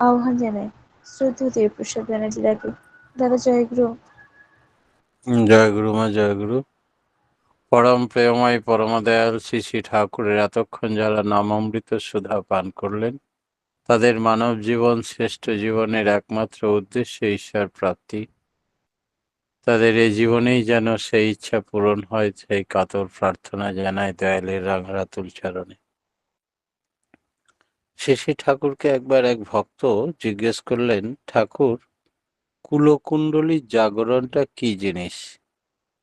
আহ্বান জানাই শ্রদ্ধেয় দেবপ্রসাদ ব্যানার্জি দাকে। দাদা জয়গুরু। জয় গুরু মা, জয় গুরু। পরম প্রেমময় পরমদয়াল শ্রী শ্রী ঠাকুরের এতক্ষণ যারা নামামৃত সুধা পান করলেন, তাদের মানব জীবন শ্রেষ্ঠ জীবনের একমাত্র উদ্দেশ্য ঈশ্বর প্রাপ্তি। তাদের এই জীবনেই যেন সেই ইচ্ছা পূরণ হয়, সেই কাতর প্রার্থনা জানায় দয়ালের রাঙারাতুল চরণে। শ্রী শ্রী ঠাকুরকে একবার এক ভক্ত জিজ্ঞেস করলেন, ঠাকুর, কুলকুণ্ডলীর জাগরণটা কি জিনিস?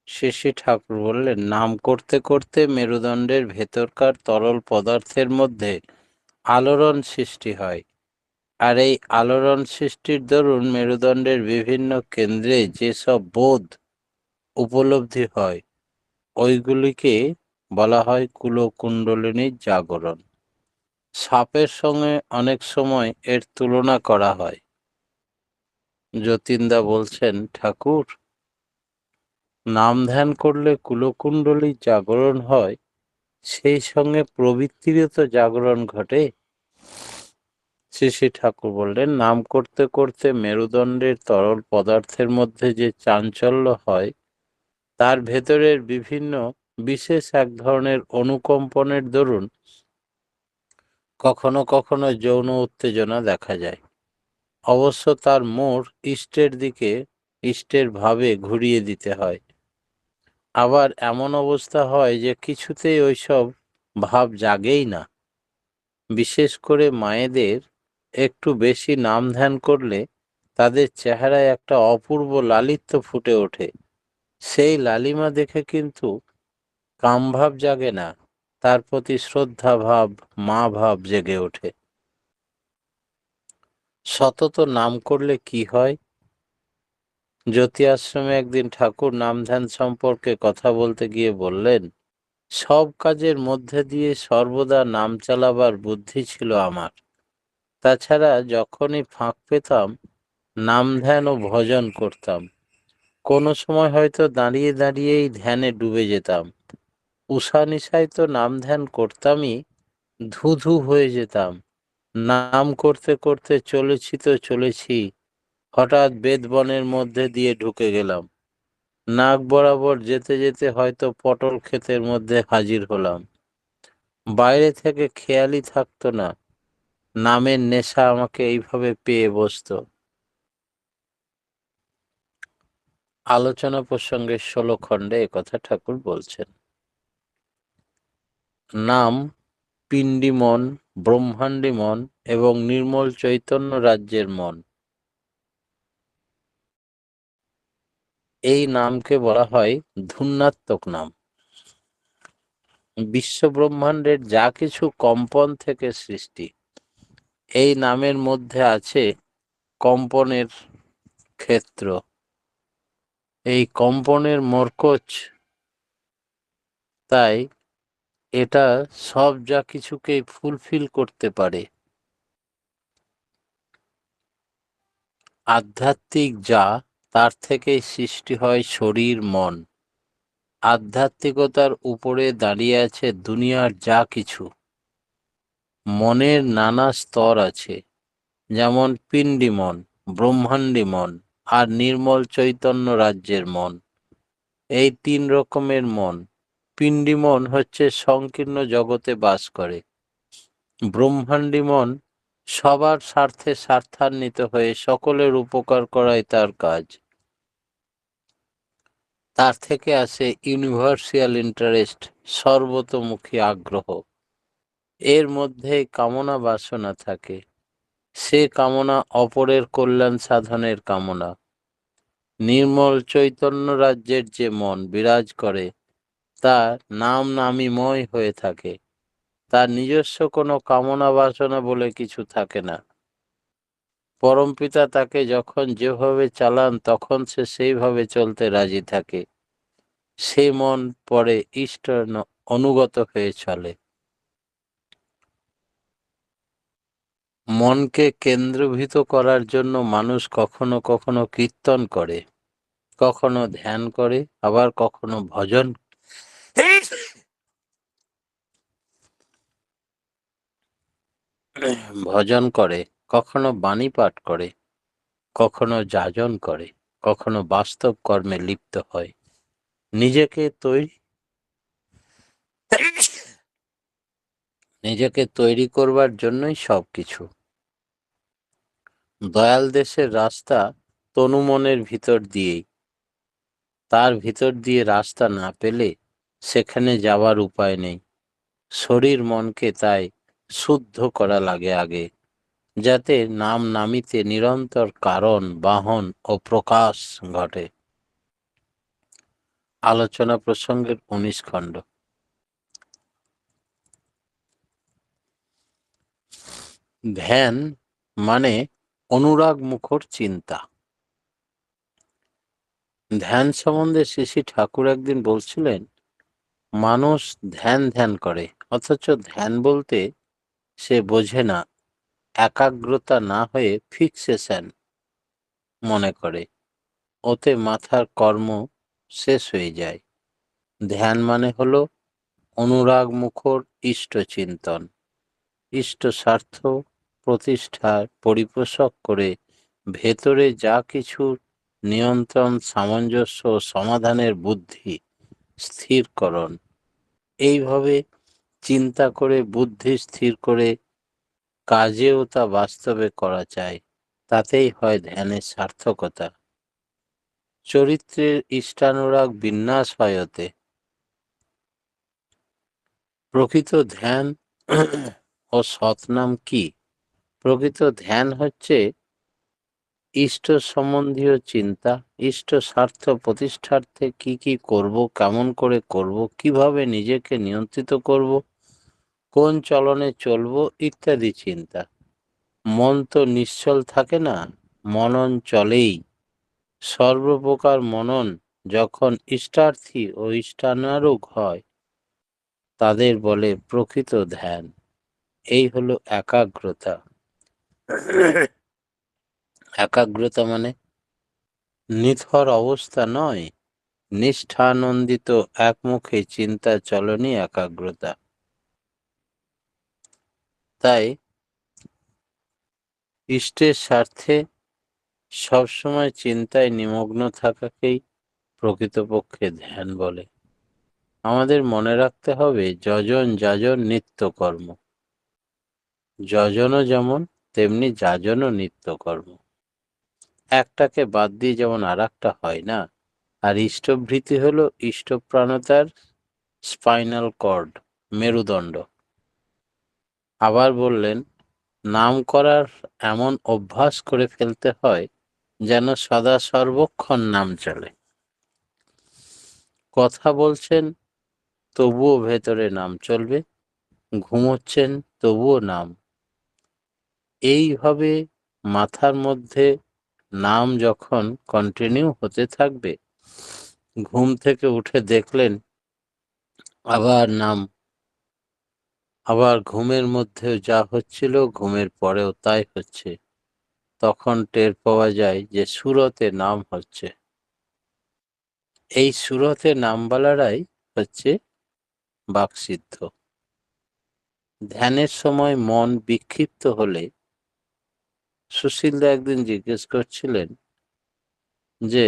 শ্রী শ্রী ঠাকুর বললেন, নাম করতে করতে মেরুদণ্ডের ভেতরকার তরল পদার্থের মধ্যে আলোড়ন সৃষ্টি হয়, আর এই আলোড়ন সৃষ্টির দরুন মেরুদণ্ডের বিভিন্ন কেন্দ্রে যেসব বোধ উপলব্ধি হয়, ওইগুলিকে বলা হয় কুলকুণ্ডলিনীর জাগরণ। সাপের সঙ্গে অনেক সময় এর তুলনা করা হয়। যতীনদা বলছেন, ঠাকুর, নাম ধ্যান করলে কুলকুণ্ডলীর জাগরণ হয়, সেই সঙ্গে প্রবৃত্তিরও তো জাগরণ ঘটে। শ্রী শ্রী ঠাকুর বললেন, নাম করতে করতে মেরুদণ্ডের তরল পদার্থের মধ্যে যে চাঞ্চল্য হয়, তার ভেতরের বিভিন্ন বিশেষ এক ধরনের অনুকম্পনের দরুন কখনো কখনো যৌন উত্তেজনা দেখা যায়। অবশ্য তার মোড় ইষ্টের দিকে, ইষ্টের ভাবে ঘুরিয়ে দিতে হয়। আবার এমন অবস্থা হয় যে কিছুতেই ওইসব ভাব জাগেই না। বিশেষ করে মায়েদের একটু বেশি নাম ধ্যান করলে তাদের চেহারায় একটা অপূর্ব লালিত্য ফুটে ওঠে। সেই লালিমা দেখে কিন্তু কামভাব জাগে না, তার প্রতি শ্রদ্ধা ভাব, মা ভাব জেগে ওঠে। সতত নাম করলে কি হয়? জ্যোতি আশ্রমে একদিন ঠাকুর নাম ধ্যান সম্পর্কে কথা বলতে গিয়ে বললেন, সব কাজের মধ্যে দিয়ে সর্বদা নাম চালাবার বুদ্ধি ছিল আমার। তাছাড়া যখনই ফাঁক পেতাম নাম ধ্যান ও ভজন করতাম। কোনো সময় হয়তো দাঁড়িয়ে দাঁড়িয়েই ধ্যানে ডুবে যেতাম। উষা নিশায় তো নাম ধ্যান করতামই, ধু ধু হয়ে যেতাম। নাম করতে করতে চলেছি তো চলেছি, হঠাৎ বেদবনের মধ্যে দিয়ে ঢুকে গেলাম। নাক বরাবর যেতে যেতে হয়তো পটল ক্ষেতের মধ্যে হাজির হলাম। বাইরে থেকে খেয়ালই থাকতো না, নামের নেশা আমাকে এইভাবে পেয়ে বসতো। আলোচনা প্রসঙ্গে 16 খণ্ডে একথা ঠাকুর বলছেন। নাম পিণ্ডি মন, ব্রহ্মাণ্ডী মন এবং নির্মল চৈতন্য রাজ্যের মন, এই নামকে বলা হয় ধূনাত্মক নাম। বিশ্ব ব্রহ্মাণ্ডের যা কিছু কম্পন থেকে সৃষ্টি, এই নামের মধ্যে আছে কম্পনের ক্ষেত্র। এই কম্পনের মরকজ, তাই এটা সব যা কিছুকেই ফুলফিল করতে পারে। আধ্যাত্মিক যা, তার থেকেই সৃষ্টি হয় শরীর মন। আধ্যাত্মিকতার উপরে দাঁড়িয়ে আছে দুনিয়ার যা কিছু। মনের নানা স্তর আছে, যেমন পিণ্ডি মন, ব্রহ্মাণ্ডী মন আর নির্মল চৈতন্য রাজ্যের মন। এই 3 রকমের মন। পিণ্ডি মন হচ্ছে সংকীর্ণ জগতে বাস করে। ব্রহ্মাণ্ডী মন সবার স্বার্থে স্বার্থান্বিত হয়ে সকলের উপকার করাই তার কাজ। তার থেকে আসে ইউনিভার্সাল ইন্টারেস্ট, সর্বতোমুখী আগ্রহ। এর মধ্যে কামনা বাসনা থাকে, সে কামনা অপরের কল্যাণ সাধনের কামনা। নির্মল চৈতন্য রাজ্যের যে মন বিরাজ করে, তা নাম নামিময় হয়ে থাকে। তার নিজস্ব কোনো কামনা বাসনা বলে কিছু থাকে না। পরমপিতা তাকে যখন যেভাবে চালান তখন সে সেইভাবে চলতে রাজি থাকে। সে মন পরে ইষ্ট অনুগত হয়ে চলে। মনকে কেন্দ্রীভূত করার জন্য মানুষ কখনো কখনো কীর্তন করে, কখনো ধ্যান করে, আবার কখনো ভজন করে, কখনো বাণী পাঠ করে, কখনো যাজন করে, কখনো বাস্তব কর্মে লিপ্ত হয়। নিজেকে তৈরি করবার জন্যই সবকিছু। দয়াল দেশের রাস্তা তনুমনের ভিতর দিয়েই। তার ভিতর দিয়ে রাস্তা না পেলে সেখানে যাওয়ার উপায় নেই। শরীর মনকে তাই শুদ্ধ করা লাগে আগে, যাতে নাম নামিতে নিরন্তর কারণ, বাহন ও প্রকাশ ঘটে। আলোচনা প্রসঙ্গের 19 খণ্ড। ধ্যান মানে অনুরাগ মুখর চিন্তা। ধ্যান সম্বন্ধে শ্রী ঠাকুর একদিন বলছিলেন, মানুষ ধ্যান ধ্যান করে, অথচ ধ্যান বলতে সে বোঝে না, একাগ্রতা না হয়ে ফিক্সেশন মনে করে, ওতে মাথার কর্ম শেষ হয়ে যায়। ধ্যান মানে হলো অনুরাগ মুখর ইষ্ট চিন্তন, ইষ্ট স্বার্থ প্রতিষ্ঠার পরিপোষক করে ভেতরে যা কিছু নিয়ন্ত্রণ, সামঞ্জস্য ও সমাধানের বুদ্ধি স্থিরকরণ। এইভাবে চিন্তা করে বুদ্ধি স্থির করে কাজেও তা বাস্তবে করা যায়, তাতেই হয় ধ্যানের সার্থকতা। চরিত্রের ইষ্টানুরাগ বিন্যাস হয় ওতে। প্রকৃত ধ্যান ও সৎনাম কি? প্রকৃত ধ্যান হচ্ছে ইষ্ট সম্বন্ধীয় চিন্তা, ইষ্ট স্বার্থ প্রতিষ্ঠার্থে কি কি করব, কেমন করে করব, কিভাবে নিজেকে নিয়ন্ত্রিত করব, কোন চলনে চলবো ইত্যাদি চিন্তা। মন তো নিশ্চল থাকে না, মনন চলেই। সর্বপ্রকার মনন যখন ইষ্টার্থী ও ইষ্টানুরাগ হয়, তাদের বলে প্রকৃত ধ্যান। এই হলো একাগ্রতা। একাগ্রতা মানে নিথর অবস্থা নয়, নিষ্ঠানন্দিত একমুখে চিন্তা চলনই একাগ্রতা। তাই ইষ্টের স্বার্থে সবসময় চিন্তায় নিমগ্ন থাকাকেই প্রকৃতপক্ষে ধ্যান বলে। আমাদের মনে রাখতে হবে, যজন যাজন নিত্যকর্ম। যজনও যেমন, তেমনি যাজনও নিত্যকর্ম। একটাকে বাদ দিয়ে যেমন আর একটা হয় না। আর ইষ্টভৃতি হলো ইষ্টপ্রাণতার স্পাইনাল কর্ড, মেরুদণ্ড। আবার বললেন, নাম করার এমন অভ্যাস করে ফেলতে হয় যেন সদা সর্বক্ষণ নাম চলে। কথা বলছেন তবুও ভেতরে নাম চলবে, ঘুমোচ্ছেন তবুও নাম। এইভাবে মাথার মধ্যে নাম যখন কন্টিনিউ হতে থাকবে, ঘুম থেকে উঠে দেখলেন আবার নাম, আবার ঘুমের মধ্যেও যা হচ্ছিল ঘুমের পরেও তাই হচ্ছে, তখন টের পাওয়া যায় যে সুরতে নাম হচ্ছে। এই সুরতে নাম বলারাই হচ্ছে বাকসিদ্ধ। ধ্যানের সময় মন বিক্ষিপ্ত হলে সুশীলদা একদিন জিজ্ঞেস করছিলেন যে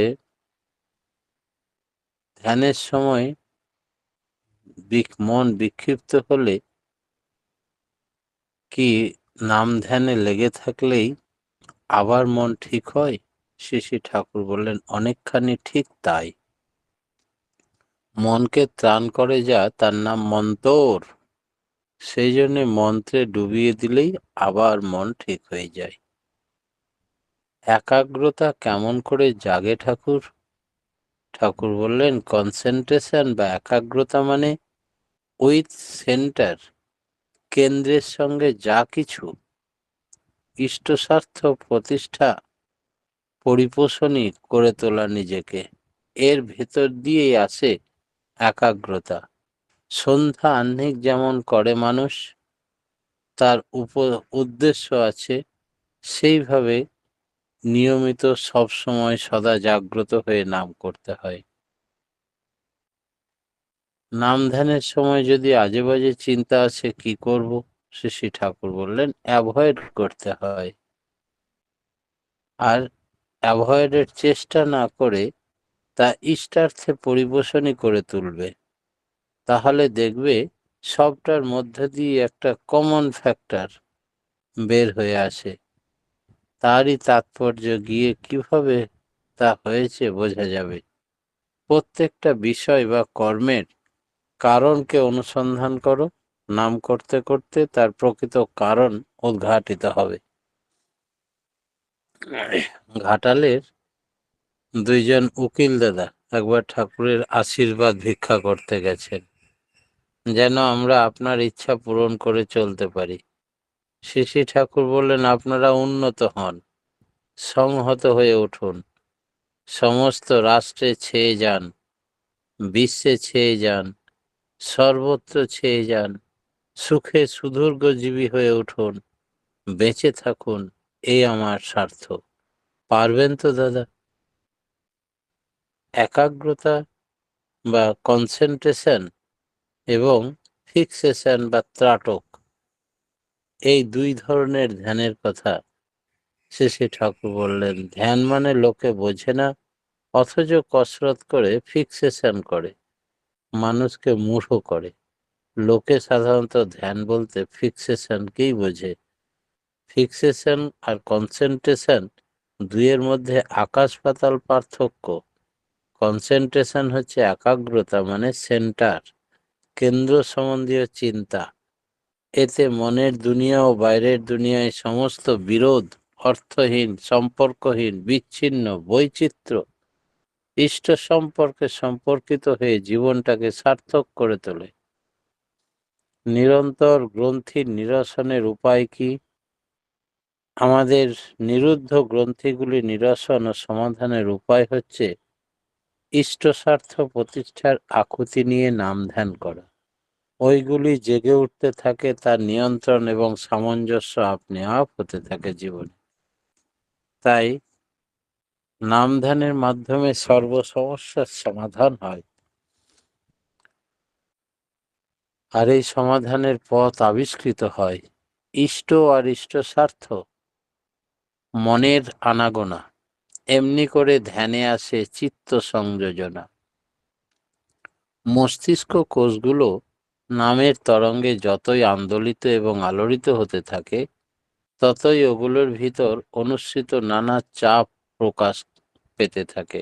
ধ্যানের সময় মন বিক্ষিপ্ত হলে কি নাম ধ্যানে লেগে থাকলেই আবার মন ঠিক হয়? শ্রী ঠাকুর বললেন, অনেকখানি ঠিক তাই। মনকে ত্রাণ করে যা, তার নাম মন্তর। সেই জন্য মন্ত্রে ডুবিয়ে দিলেই আবার মন ঠিক হয়ে যায়। একাগ্রতা কেমন করে জাগে ঠাকুর? ঠাকুর বললেন, কনসেন্ট্রেশন বা একাগ্রতা মানে উইথ সেন্টার, কেন্দ্রের সঙ্গে যা কিছু ইষ্টস্বার্থ প্রতিষ্ঠা, পরিপোষণই করে তোলা নিজেকে। এর ভেতর দিয়েই আসে একাগ্রতা। সন্ধ্যা আহ্নিক যেমন করে মানুষ, তার উদ্দেশ্য আছে, সেইভাবে নিয়মিত সবসময় সদা জাগ্রত হয়ে নাম করতে হয়। নাম ধ্যানের সময় যদি আজে বাজে চিন্তা আসে, কি করব? শ্রী ঠাকুর বললেন, অ্যাভয়েড করতে হয়। আর অ্যাভয়েডের চেষ্টা না করে তা ইষ্টার্থে পরিবেশনই করে তুলবে। তাহলে দেখবে সবটার মধ্যে দিয়ে একটা কমন ফ্যাক্টর বের হয়ে আসে। তারই তাৎপর্য গিয়ে কিভাবে তা হয়েছে বোঝা যাবে। প্রত্যেকটা বিষয় বা কর্মের কারণকে অনুসন্ধান করো, নাম করতে করতে তার প্রকৃত কারণ উদ্ঘাটিত হবে। ঘাটালের দুইজন উকিল দাদা একবার ঠাকুরের আশীর্বাদ ভিক্ষা করতে গেছেন, যেন আমরা আপনার ইচ্ছা পূরণ করে চলতে পারি। শ্রী ঠাকুর বললেন, আপনারা উন্নত হন, সংহত হয়ে উঠুন, সমস্ত রাষ্ট্রে ছেয়ে যান, বিশ্বে ছেয়ে যান, সর্বত্র ছেয়ে যান, সুখে সুদীর্ঘজীবী হয়ে উঠুন, বেঁচে থাকুন, এই আমার স্বার্থ। পারবেন তো দাদা? একাগ্রতা বা কনসেন্ট্রেশন এবং ফিক্সেশন বা ত্রাটক, এই দুই ধরনের ধ্যানের কথা শ্রী ঠাকুর বললেন। ধ্যান মানে লোকে বোঝে না, অথচ কসরত করে ফিক্সেশন করে, মানুষকে মূঢ় করে। লোকে সাধারণত ধ্যান বলতে ফিক্সেশনকেই বোঝে। ফিক্সেশন আর কনসেন্ট্রেশন দুইয়ের মধ্যে আকাশ পাতাল পার্থক্য। কনসেন্ট্রেশন হচ্ছে একাগ্রতা, মানে সেন্টার, কেন্দ্র সম্বন্ধীয় চিন্তা। এতে মনের দুনিয়া ও বাইরের দুনিয়ায় সমস্ত বিরোধ, অর্থহীন, সম্পর্কহীন, বিচ্ছিন্ন, বৈচিত্র্য ইষ্ট সম্পর্কে সম্পর্কিত হয়ে জীবনটাকে সার্থক করে তোলে। নিরন্তর গ্রন্থির নিরসনের উপায় কি? আমাদের নিরুদ্ধ গ্রন্থিগুলি নিরসন ও সমাধানের উপায় হচ্ছে ইষ্ট স্বার্থ প্রতিষ্ঠার আকুতি নিয়ে নাম ধ্যান করা। ওইগুলি জেগে উঠতে থাকে, তার নিয়ন্ত্রণ এবং সামঞ্জস্য আপনি আপ হতে থাকে জীবনে। তাই নাম ধ্যানের মাধ্যমে সর্ব সমস্যার সমাধান হয়। আর এই সমাধানের পথ আবিষ্কৃত হয়। ইষ্ট আর ইষ্ট স্বার্থ মনের আনাগোনা, এমনি করে ধ্যানে আসে চিত্ত সংযোজনা। মস্তিষ্ক কোষগুলো নামের তরঙ্গে যতই আন্দোলিত এবং আলোড়িত হতে থাকে, ততই ওগুলোর ভিতর অনুসৃত নানা চাপ প্রকাশ পেতে থাকে।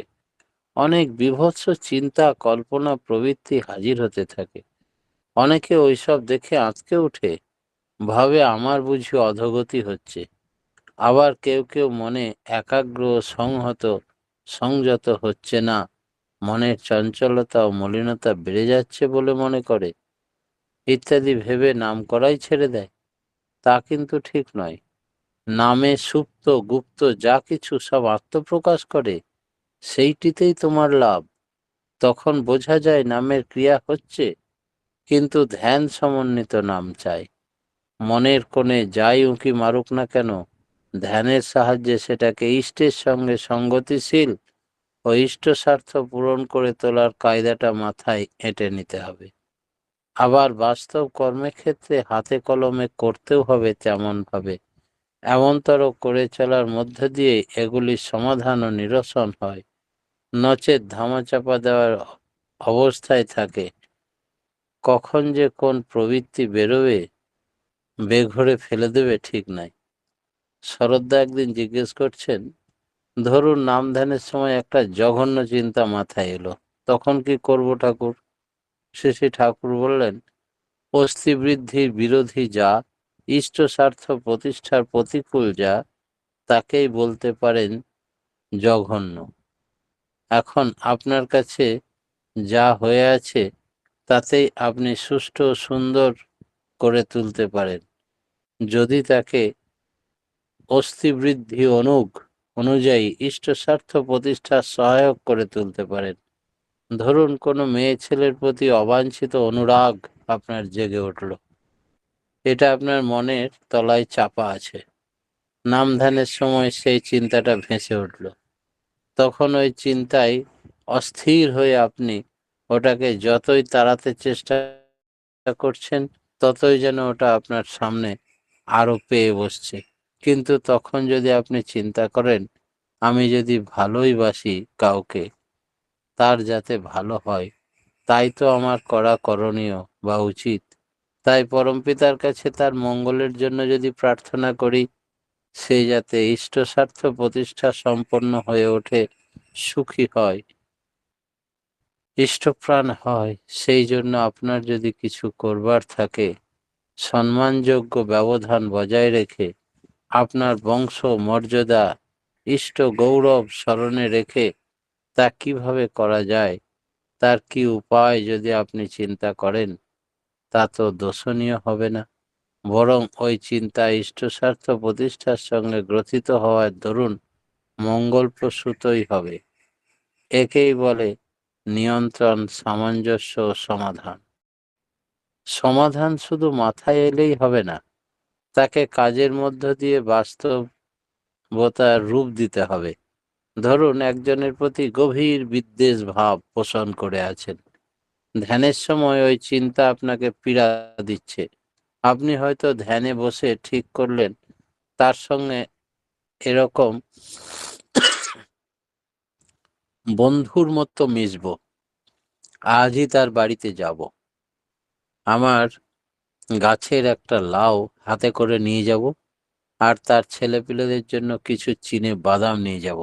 অনেক বীভৎস চিন্তা, কল্পনা প্রবৃত্তি হাজির হতে থাকে। অনেকে ওইসব দেখে আঁতকে উঠে, ভাবে আমার বুঝি অধোগতি হচ্ছে। আবার কেউ কেউ মনে একাগ্র, সংহত, সংযত হচ্ছে না, মনের চঞ্চলতা ও মলিনতা বেড়ে যাচ্ছে বলে মনে করে, ইত্যাদি ভেবে নাম করাই ছেড়ে দেয়। তা কিন্তু ঠিক নয়। নামে সুপ্ত গুপ্ত যা কিছু সব আত্মপ্রকাশ করে, সেইটিতেই তোমার লাভ। তখন বোঝা যায় নামের ক্রিয়া হচ্ছে, কিন্তু ধ্যান সমন্বিত নাম চাই। মনের কোণে যাই উঁকি মারুক না কেন, ধ্যানের সাহায্যে সেটাকে ইষ্টের সঙ্গে সঙ্গতিশীল ও ইষ্ট স্বার্থ পূরণ করে তোলার কায়দাটা মাথায় এঁটে নিতে হবে। আবার বাস্তব কর্মের ক্ষেত্রে হাতে কলমে করতেও হবে তেমন ভাবে। এমনতর করে চলার মধ্য দিয়ে এগুলির সমাধান ও নিরসন হয়। নচেৎ ধামাচাপা দেওয়ার অবস্থায় থাকে। কখন যে কোন প্রবৃত্তি বেরোবে, বেঘরে ফেলে দেবে, ঠিক নাই। শরৎদা একদিন জিজ্ঞেস করছেন, ধরুন নাম ধ্যানের সময় একটা জঘন্য চিন্তা মাথায় এলো, তখন কি করব ঠাকুর? শ্রী ঠাকুর বললেন, অস্থি বৃদ্ধির বিরোধী যা, ইষ্ট স্বার্থ প্রতিষ্ঠার প্রতিকূল যা, তাকেই বলতে পারেন জঘন্য। এখন আপনার কাছে যা হয়ে আছে, তাতেই আপনি সুষ্ঠু ও সুন্দর করে তুলতে পারেন, যদি তাকে অস্থিবৃদ্ধি অনুযায়ী ইষ্ট স্বার্থ প্রতিষ্ঠার সহায়ক করে তুলতে পারেন। ধরুন কোনো মেয়ে ছেলের প্রতি অবাঞ্ছিত অনুরাগ আপনার জেগে উঠল, এটা আপনার মনের তলায় চাপা আছে। নাম ধ্যানের সময় সেই চিন্তাটা ভেসে উঠল, তখন ওই চিন্তায় অস্থির হয়ে আপনি ওটাকে যতই তাড়াতে চেষ্টা করছেন, ততই যেন ওটা আপনার সামনে আরো পেয়ে বসছে। কিন্তু তখন যদি আপনি চিন্তা করেন, আমি যদি ভালোই বাসি কাউকে, তার যাতে ভালো হয়, তাই তো আমার করা করণীয় বা উচিত। তাই পরমপিতার কাছে তার মঙ্গলের জন্য যদি প্রার্থনা করি, সে যাতে ইষ্টস্বার্থ প্রতিষ্ঠা সম্পন্ন হয়ে ওঠে, সুখী হয়, ইষ্টপ্রাণ হয়, সেই জন্য আপনার যদি কিছু করবার থাকে, সম্মানযোগ্য ব্যবধান বজায় রেখে আপনার বংশ মর্যাদা ইষ্ট গৌরব স্মরণে রেখে তা কিভাবে করা যায়, তার কি উপায় যদি আপনি চিন্তা করেন, তা তো দোষণীয় হবে না, বরং ওই চিন্তা ইষ্টস্বার্থ প্রতিষ্ঠার সঙ্গে গ্রথিত হওয়ার দরুন মঙ্গলপ্রসূতই হবে। একেই বলে নিয়ন্ত্রণ, সামঞ্জস্য ও সমাধান। সমাধান শুধু মাথায় এলেই হবে না, তাকে কাজের মধ্য দিয়ে বাস্তবতার রূপ দিতে হবে। ধরুন, একজনের প্রতি গভীর বিদ্বেষ ভাব পোষণ করে আছেন। ধ্যানের সময় ওই চিন্তা আপনাকে পীড়া দিচ্ছে। আপনি হয়তো ধ্যানে বসে ঠিক করলেন তার সঙ্গে এরকম বন্ধুর মতো মিশবো, আজই তার বাড়িতে যাব, আমার গাছের একটা লাউ হাতে করে নিয়ে যাব, আর তার ছেলেপিলেদের জন্য কিছু চিনে বাদাম নিয়ে যাব,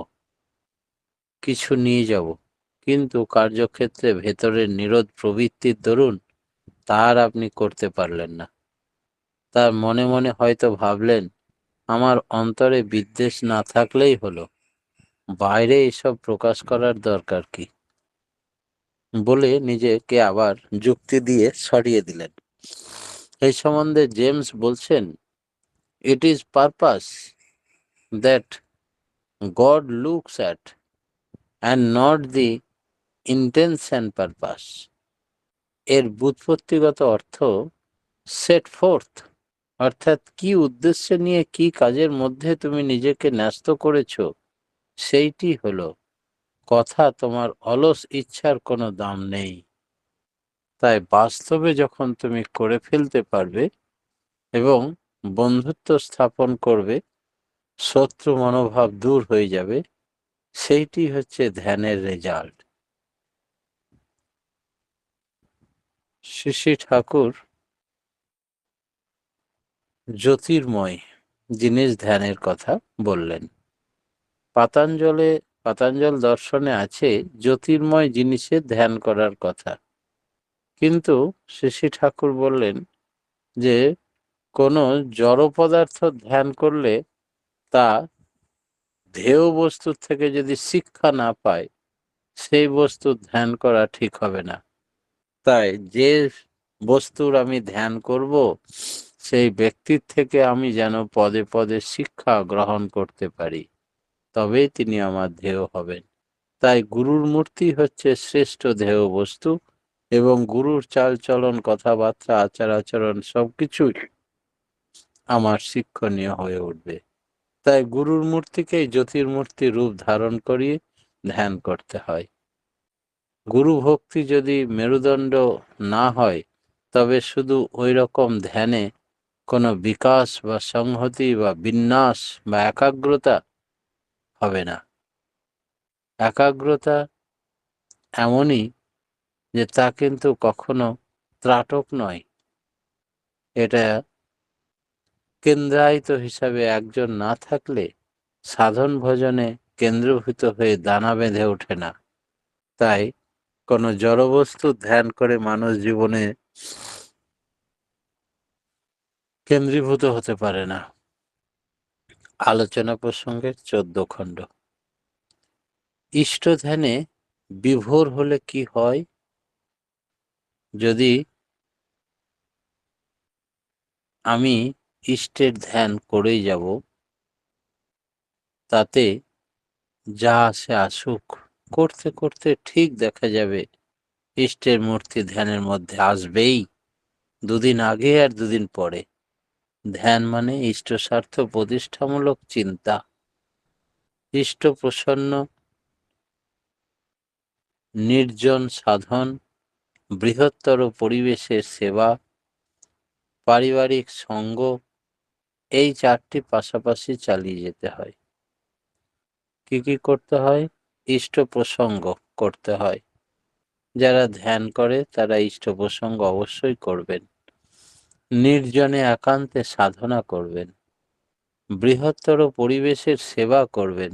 কিছু নিয়ে যাব। কিন্তু কার্যক্ষেত্রে ভেতরের নিরোধ প্রবৃত্তির দরুন তার আপনি করতে পারলেন না। তার মনে মনে হয়তো ভাবলেন, আমার অন্তরে বিদ্বেষ না থাকলেই হলো, বাইরে এসব প্রকাশ করার দরকার কি, বলে নিজেকে আবার যুক্তি দিয়ে সরিয়ে দিলেন। এই সম্বন্ধে জেমস বলছেন, it is purpose that god looks at and not the intention purpose. এর ব্যুৎপত্তিগত অর্থ সেট ফোর্থ, অর্থাৎ কি উদ্দেশ্য নিয়ে কি কাজের মধ্যে তুমি নিজেকে ন্যস্ত করেছ, সেইটি হলো কথা। তোমার অলস ইচ্ছার কোনো দাম নেই। তাই বাস্তবে যখন তুমি করে ফেলতে পারবে এবং বন্ধুত্ব স্থাপন করবে, শত্রু মনোভাব দূর হয়ে যাবে, সেইটি হচ্ছে ধ্যানের রেজাল্ট। শ্রী শ্রী ঠাকুর জ্যোতির্ময় জিনিস ধ্যানের কথা বললেন। পাতাঞ্জল দর্শনে আছে জ্যোতির্ময় জিনিসে ধ্যান করার কথা, কিন্তু শ্রী শ্রী ঠাকুর বললেন যে কোনো জড় পদার্থ ধ্যান করলে তা ধ্যেয় বস্তুর থেকে যদি শিক্ষা না পায়, সেই বস্তুর ধ্যান করা ঠিক হবে না। তাই যে বস্তুর আমি ধ্যান করব, সেই ব্যক্তির থেকে আমি যেন পদে পদে শিক্ষা গ্রহণ করতে পারি, তবেই তিনি আমার ধ্যেয় হবেন। তাই গুরুর মূর্তি হচ্ছে শ্রেষ্ঠ ধ্যেয় বস্তু, এবং গুরুর চালচলন, কথাবার্তা, আচার আচরণ সবকিছুই আমার শিক্ষণীয় হয়ে উঠবে। তাই গুরুর মূর্তিকেই জ্যোতির্মূর্তি রূপ ধারণ করিয়ে ধ্যান করতে হয়। গুরু ভক্তি যদি মেরুদণ্ড না হয়, তবে শুধু ওই রকম ধ্যানে কোনো বিকাশ বা সংহতি বা বিন্যাস বা একাগ্রতা হবে না। একাগ্রতা এমনই যে তা কিন্তু কখনো ত্রাটক নয়। এটা কেন্দ্রায়িত হিসাবে একজন না থাকলে সাধন ভজনে কেন্দ্রভূত হয়ে দানা বেঁধে ওঠে না। তাই কোনো জড়বস্তু ধ্যান করে মানুষ জীবনে কেন্দ্রীভূত হতে পারে না। আলোচনা প্রসঙ্গের 14 খণ্ড। ইষ্ট ধ্যানে বিভোর হলে কি হয়? যদি আমি ইষ্টের ধ্যান করেই যাব, তাতে যা আসে আসুক, করতে করতে ঠিক দেখা যাবে ইষ্টের মূর্তি ধ্যানের মধ্যে আসবেই, দুদিন আগে আর দুদিন পরে। ধ্যান মানে ইষ্ট স্বার্থ প্রতিষ্ঠামূলক চিন্তা, ইষ্ট প্রসন্ন নির্জন সাধন, বৃহত্তর পরিবেশের সেবা, পারিবারিক সঙ্গ, এই চারটি পাশাপাশি চালিয়ে যেতে হয়। কি কি করতে হয়? ইষ্ট প্রসঙ্গ করতে হয়। যারা ধ্যান করে তারা ইষ্ট প্রসঙ্গ অবশ্যই করবেন। নির্জনে একান্তে সাধনা করবেন, বৃহত্তর পরিবেশের সেবা করবেন,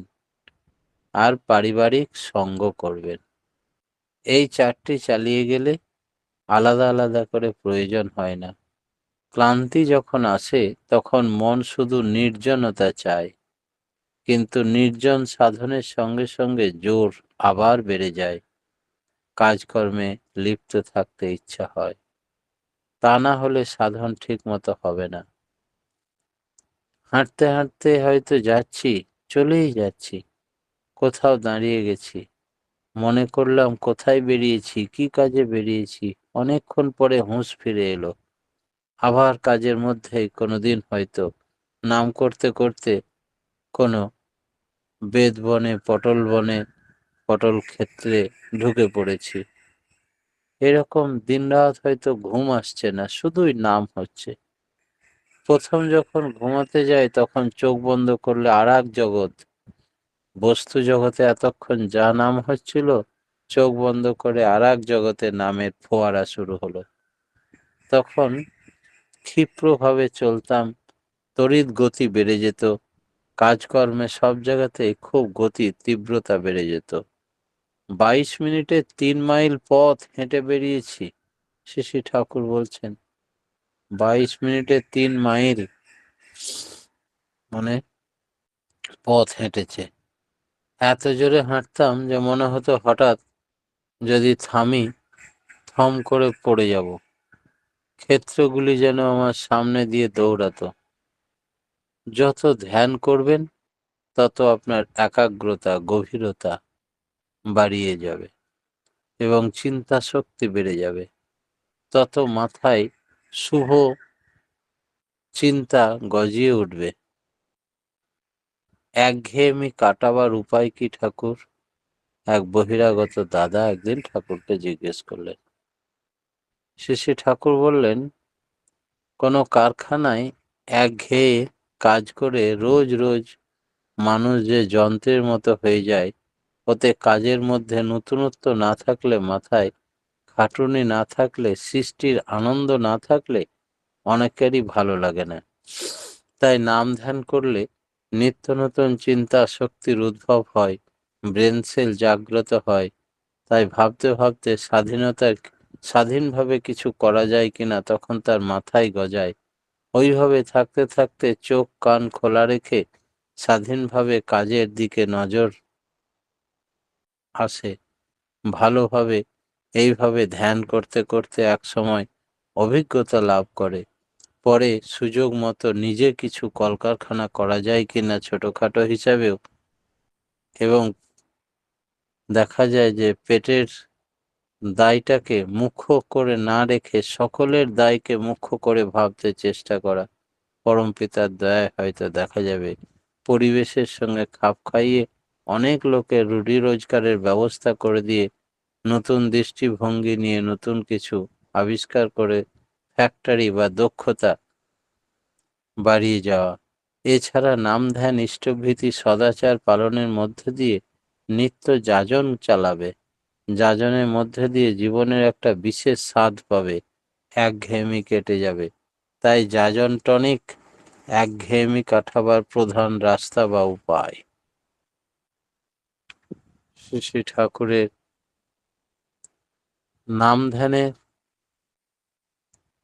আর পারিবারিক সঙ্গ করবেন। এই চারটি চালিয়ে গেলে আলাদা আলাদা করে প্রয়োজন হয় না। ক্লান্তি যখন আসে তখন মন শুধু নির্জনতা চায়, কিন্তু নির্জন সাধনের সঙ্গে সঙ্গে জোর আবার বেড়ে যায়, কাজকর্মে লিপ্ত থাকতে ইচ্ছা হয়। তা না হলে সাধন ঠিক মতো হবে না। হাঁটতে হাঁটতে হয়তো যাচ্ছি, চলেই যাচ্ছি, কোথাও দাঁড়িয়ে গেছি, মনে করলাম কোথায় বেরিয়েছি, কি কাজে বেরিয়েছি, অনেকক্ষণ পরে হুঁশ ফিরে এলো। আবার কাজের মধ্যেই কোনোদিন হয়তো নাম করতে করতে কোনো বেদ বনে, পটল ক্ষেত্রে ঢুকে পড়েছি। এরকম দিনরাত হয়তো ঘুম আসছে না, শুধুই নাম হচ্ছে। প্রথম যখন ঘুমাতে যাই তখন চোখ বন্ধ করলে আর এক জগৎ, বস্তু জগতে এতক্ষণ যা নাম হচ্ছিল, চোখ বন্ধ করে আর এক জগতে নামের ফোয়ারা শুরু হলো। তখন ক্ষিপ্রভাবে চলতাম, তড়িৎ গতি বেড়ে যেত, কাজকর্মে সব জায়গাতে খুব গতি তীব্রতা বেড়ে যেত। 22 মিনিটে 3 মাইল পথ হেঁটে বেরিয়েছি, শ্রী ঠাকুর বলছেন। 22 মিনিটে 3 মাইল মানে পথ হেঁটেছে। এত জোরে হাঁটতাম যে মনে হতো হঠাৎ যদি থামি, থম করে পড়ে যাব। ক্ষেত্রগুলি যেন আমার সামনে দিয়ে দৌড়াতো। যত ধ্যান করবেন তত আপনার একাগ্রতা, গভীরতা বাড়িয়ে যাবে এবং চিন্তা শক্তি বেড়ে যাবে। তত মাথায় শুভ চিন্তা গজিয়ে উঠবে। একঘেয়েমি কাটাবার উপায় কি ঠাকুর? এক বহিরাগত দাদা একদিন ঠাকুরকে জিজ্ঞেস করলেন। শ্রী ঠাকুর বললেন, কোনো কারখানায় একঘেয়ে কাজ করে রোজ রোজ মানুষ যে যন্ত্রের মতো হয়ে যায়, ওতে কাজের মধ্যে নতুনত্ব না থাকলে, মাথায় খাটুনি না থাকলে, সৃষ্টির আনন্দ না থাকলে অনেকেরই ভালো লাগে না। তাই নাম ধ্যান করলে নিত্য নতুন চিন্তা শক্তির উদ্ভব হয়, ব্রেন সেল জাগ্রত হয়। তাই ভাবতে ভাবতে স্বাধীনভাবে কিছু করা যায় কিনা তখন তার মাথায় গজায়। ওইভাবে থাকতে থাকতে চোখ কান খোলা রেখে স্বাধীনভাবে কাজের দিকে নজর আসে ভালোভাবে। এইভাবে ধ্যান করতে করতে একসময় অভিজ্ঞতা লাভ করে। পরে সুযোগ মতো নিজে কিছু কলকারখানা করা যায় কিনা ছোটখাটো হিসাবেও, এবং দেখা যায় যে পেটের দায়টাকে মুখ্য করে না রেখে সকলের দায়কে মুখ্য করে ভাবতে চেষ্টা করা। পরমপিতার দয়ায় হয়তো দেখা যাবে পরিবেশের সঙ্গে খাপ খাইয়ে অনেক লোকের রুটি রোজগারের ব্যবস্থা করে দিয়ে নতুন দৃষ্টিভঙ্গি নিয়ে নতুন কিছু আবিষ্কার করে ফ্যাক্টরি বা দক্ষতা বাড়িয়ে যাওয়া। এছাড়া নাম ধ্যান ইষ্টভীতি সদাচার পালনের মধ্য দিয়ে নিত্য যাজন চালাবে। যাজনের মধ্যে দিয়ে জীবনের একটা বিশেষ স্বাদ পাবে, একঘেয়েমি কেটে যাবে। তাই যাজন টনিক একঘেয়েমি কাটাবার প্রধান রাস্তা বা উপায়। শ্রী ঠাকুরের নাম ধ্যানে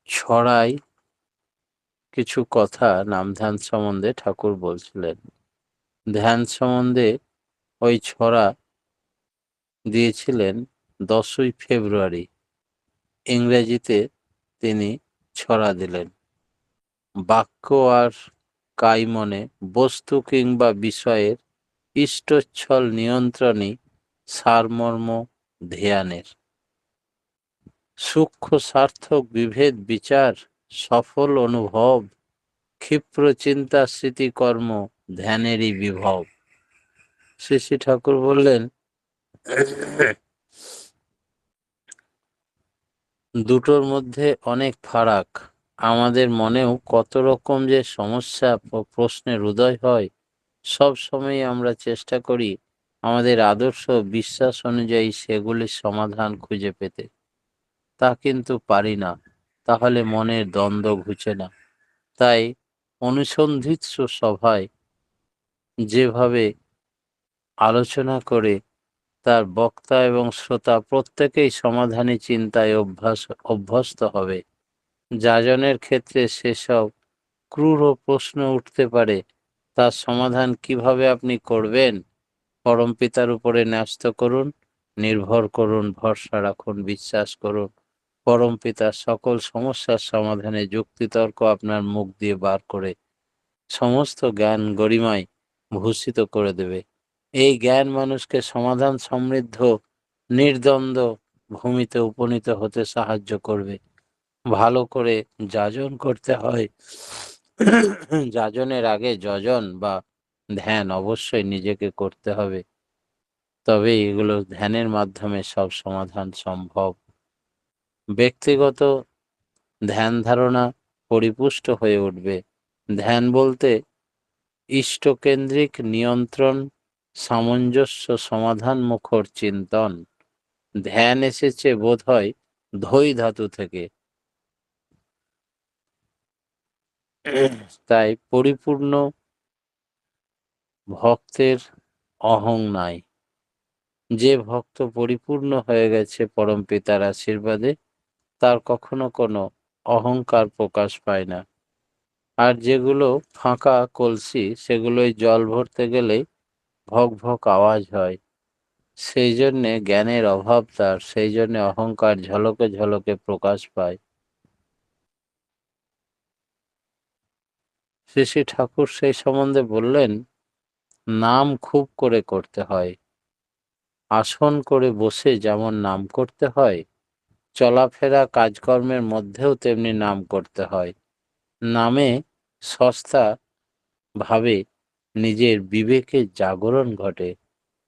ছড়াই কিছু কথা নাম ধ্যান সম্বন্ধে ঠাকুর বলছিলেন। ধ্যান সম্বন্ধে ওই ছড়া দিয়েছিলেন 10ই ফেব্রুয়ারি। ইংরেজিতে তিনি ছড়া দিলেন। বাক্য আর কাইমনে বস্তু কিংবা বিষয়ের ইষ্টচ্ছল নিয়ন্ত্রণই সারমর্ম ধ্যানের। সূক্ষ্ম সার্থক বিভেদ বিচার সফল অনুভব, ক্ষিপ্র চিন্তা স্মৃতিকর্ম ধ্যানেরই বিভব। শ্রী ঠাকুর বললেন, দুটোর মধ্যে অনেক ফারাক। আমাদের মনেও কত রকম যে সমস্যা ও প্রশ্নের উদয় হয়, সব সময় আমরা চেষ্টা করি আমাদের আদর্শ বিশ্বাস অনুযায়ী সেগুলির সমাধান খুঁজে পেতে, তা কিন্তু পারি না। তাহলে মনের দ্বন্দ্ব ঘুচে না। তাই অনুসন্ধিৎসু সভায় যেভাবে আলোচনা করে তার বক্তা এবং শ্রোতা প্রত্যেকেই সমাধানী চিন্তায় অভ্যস্ত হবে। যাজনের ক্ষেত্রে সেসব ক্রূর প্রশ্ন উঠতে পারে, তার সমাধান কিভাবে আপনি করবেন? পরমপিতার উপরে ন্যস্ত করুন, নির্ভর করুন, ভরসা রাখুন, বিশ্বাস করুন। পরমপিতার সকল সমস্যার সমাধানে যুক্তিতর্ক আপনার মুখ দিয়ে বার করে সমস্ত জ্ঞান গরিমায় ভূষিত করে দেবে। এই জ্ঞান মানুষকে সমাধান সমৃদ্ধ নির্দ্বন্দ্ব ভূমিতে উপনীত হতে সাহায্য করবে। ভালো করে যাজন করতে হয়। যাজনের আগে যজন বা ধ্যান অবশ্যই নিজেকে করতে হবে। তবে এগুলো ধ্যানের মাধ্যমে সব সমাধান সম্ভব। ব্যক্তিগত ধ্যান ধারণা পরিপুষ্ট হয়ে উঠবে। ধ্যান বলতে ইষ্টকেন্দ্রিক নিয়ন্ত্রণ, সামঞ্জস্য, সমাধান মুখর চিন্তন। ধ্যান এসেছে বোধহয় ধৈ ধাতু থেকে। তাই পরিপূর্ণ ভক্তের অহং নাই। যে ভক্ত পরিপূর্ণ হয়ে গেছে পরম পিতার আশীর্বাদে, তার কখনো কোনো অহংকার প্রকাশ পায় না। আর যেগুলো ফাঁকা কলসি, সেগুলোই জল ভরতে গেলেই ভক ভক আওয়াজ হয়। সেই জন্যে জ্ঞানের অভাব তার, সেই জন্যে অহংকার ঝলকে ঝলকে প্রকাশ পায়। শ্রী শ্রী ঠাকুর সেই সম্বন্ধে বললেন, নাম খুব করে করতে হয়। আসন করে বসে যেমন নাম করতে হয়, চলাফেরা কাজকর্মের মধ্যেও তেমনি নাম করতে হয়। নামে সস্তা ভাবে নিজের বিবেকের জাগরণ ঘটে।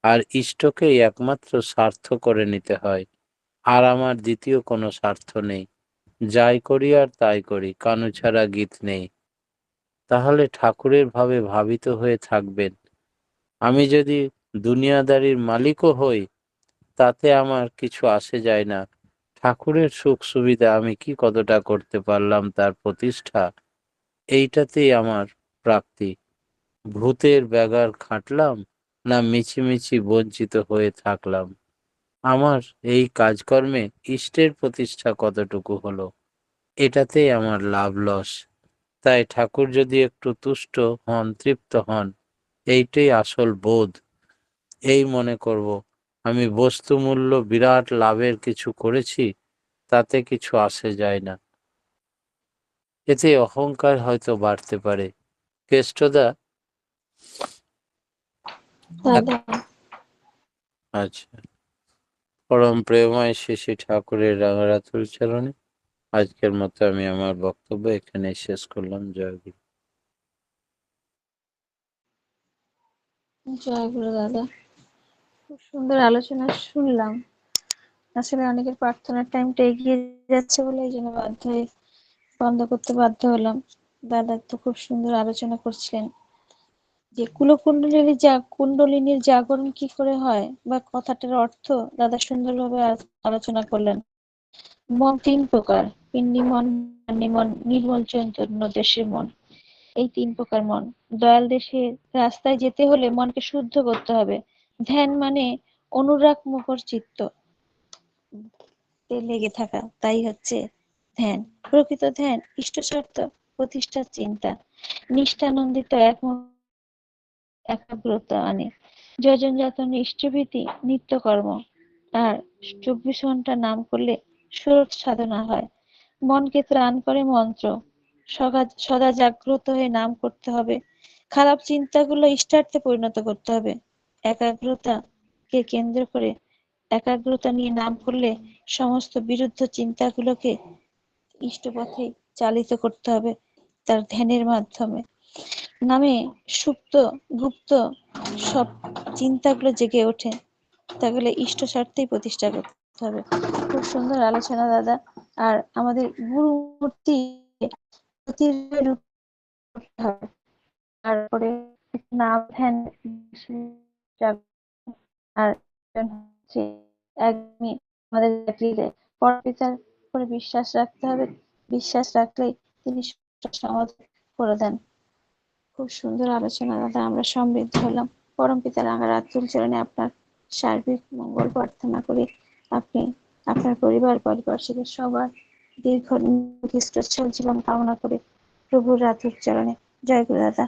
আর ইষ্টকেই একমাত্র স্বার্থ করে নিতে হয়। আর আমার দ্বিতীয় কোনো স্বার্থ নেই। যাই করি আর তাই করি, কানু ছাড়া গীত নেই। তাহলে ঠাকুরের ভাবে ভাবিত হয়ে থাকবেন। আমি যদি দুনিয়াদারির মালিকও হই, তাতে আমার কিছু আসে যায় না। ঠাকুরের সুখ সুবিধা আমি কি কতটা করতে পারলাম, তার প্রতিষ্ঠা, এইটাতেই আমার প্রাপ্তি। ভূতের ব্যাগার খাটলাম না মিছিমিছি বঞ্চিত হয়ে থাকলাম। আমার এই কাজকর্মে ইষ্টের প্রতিষ্ঠা কতটুকু হলো, এটাতেই আমার লাভ লস। তাই ঠাকুর যদি একটু তুষ্ট হন, তৃপ্ত হন, এইটাই আসল বোধ। এই মনে করব আমি বস্তুমূল্য বিরাট লাভের কিছু করেছি, তাতে কিছু আসে যায় না। এতে অহংকার হয়তো বাড়তে পারে। কেষ্টদা, দাদা, আচ্ছা, পরম প্রেমময় শ্রী শ্রী ঠাকুরের রাঙারাতুল চরণে আজকের মতো আমি আমার বক্তব্য এখানে শেষ করলাম। জয় গুরু। জয় গুরু দাদা। খুব সুন্দর আলোচনা শুনলাম। আসলে অনেকের প্রার্থনার টাইমটা এগিয়ে যাচ্ছে বলে এই জন্য বাধ্য হয়ে বন্ধ করতে বাধ্য হলাম। দাদা তো খুব সুন্দর আলোচনা করছিলেন যে কুণ্ডলিনীর জাগরণ কি করে হয় বা কথাটার অর্থ দাদা সুন্দরভাবে আলোচনা করলেন। মন তিন প্রকার: পিণ্ডি মন, বাণী মন, নির্মল চৈতন্য দেশের মন। এই তিন প্রকার মন। দয়াল দেশের রাস্তায় যেতে হলে মনকে শুদ্ধ করতে হবে। ধ্যান মানে অনুরাগ মুখর চিত্ত লেগে থাকা, তাই হচ্ছে ধ্যান। প্রকৃত ধ্যান ইষ্টস্বার্থ প্রতিষ্ঠার চিন্তা, নিষ্ঠানন্দিত একাগ্রতা আনে। যজন যাতন ইষ্টভীতি নিত্যকর্ম। আর 24 ঘন্টা নাম করলে স্রোত সাধনা হয়। মনকে ত্রাণ করে মন্ত্র। সদা জাগ্রত হয়ে নাম করতে হবে। খারাপ চিন্তাগুলো ইষ্টার্থে পরিণত করতে হবে। একাগ্রতাকে কেন্দ্র করে একাগ্রতা নিয়ে নাম করলে সমস্ত বিরুদ্ধ চিন্তাগুলোকে ইষ্টপথে চালিত করতে হবে তার ধ্যানের মাধ্যমে। নামে সুপ্ত গুপ্ত সব চিন্তাগুলো জেগে ওঠে, তাহলে ইষ্ট স্বার্থেই প্রতিষ্ঠা করতে হবে। খুব সুন্দর আলোচনা দাদা। আর আমাদের গুরুমূর্তি তারপরে নাম ধ্যান আর একজন হচ্ছে একদমই আমাদের চাকরিতে পরপিতার উপরে বিশ্বাস রাখতে হবে। বিশ্বাস রাখলেই তিনি সমাধান করে দেন। খুব সুন্দর আলোচনা দাদা, আমরা সমৃদ্ধ হলাম। পরম পিতা রাঙারাতুল চরণে আপনার সার্বিক মঙ্গল প্রার্থনা করি। আপনি আপনার পরিবার পরিপার্শ্বদের সবার দীর্ঘ সুস্থ জীবন কামনা করে প্রভুর রাতুল চরণে জয় গুরু দাদা।